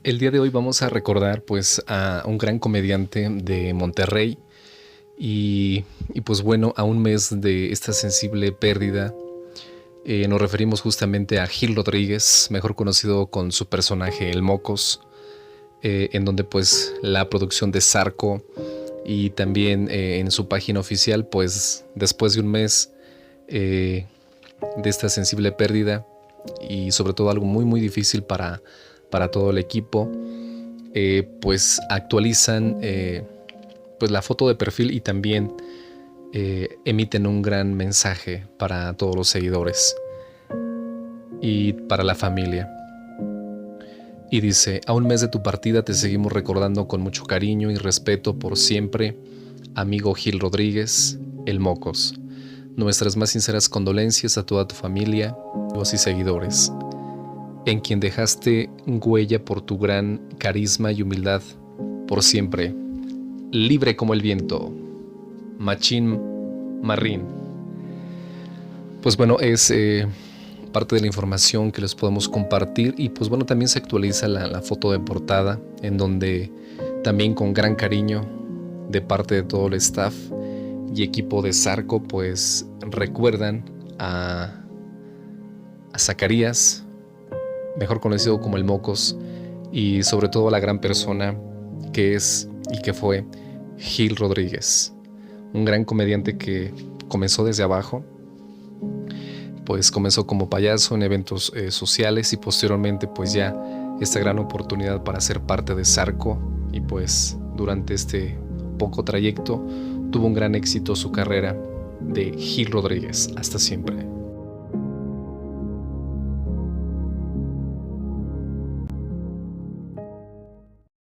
El día de hoy vamos a recordar pues a un gran comediante de Monterrey y pues bueno, a un mes de esta sensible pérdida, nos referimos justamente a Gil Rodríguez, mejor conocido con su personaje El Mocos, en donde pues la producción de Zarco y también en su página oficial, pues después de un mes de esta sensible pérdida y sobre todo algo muy difícil para todo el equipo, pues actualizan pues la foto de perfil y también emiten un gran mensaje para todos los seguidores y para la familia. Y dice: a un mes de tu partida te seguimos recordando con mucho cariño y respeto por siempre, amigo Gil Rodríguez, el Mocos. Nuestras más sinceras condolencias a toda tu familia, amigos y seguidores, en quien dejaste huella por tu gran carisma y humildad por siempre. Libre como el viento, Machín Marrín. Pues bueno, es parte de la información que les podemos compartir. Y pues bueno, también se actualiza la foto de portada, en donde también con gran cariño de parte de todo el staff y equipo de Zarco, pues recuerdan a Zacarías, mejor conocido como el Mocos, y sobre todo a la gran persona que es y que fue Gil Rodríguez, un gran comediante que comenzó desde abajo. Pues comenzó como payaso en eventos sociales y posteriormente pues ya esta gran oportunidad para ser parte de Zarco, y pues durante este poco trayecto tuvo un gran éxito su carrera de Gil Rodríguez. Hasta siempre.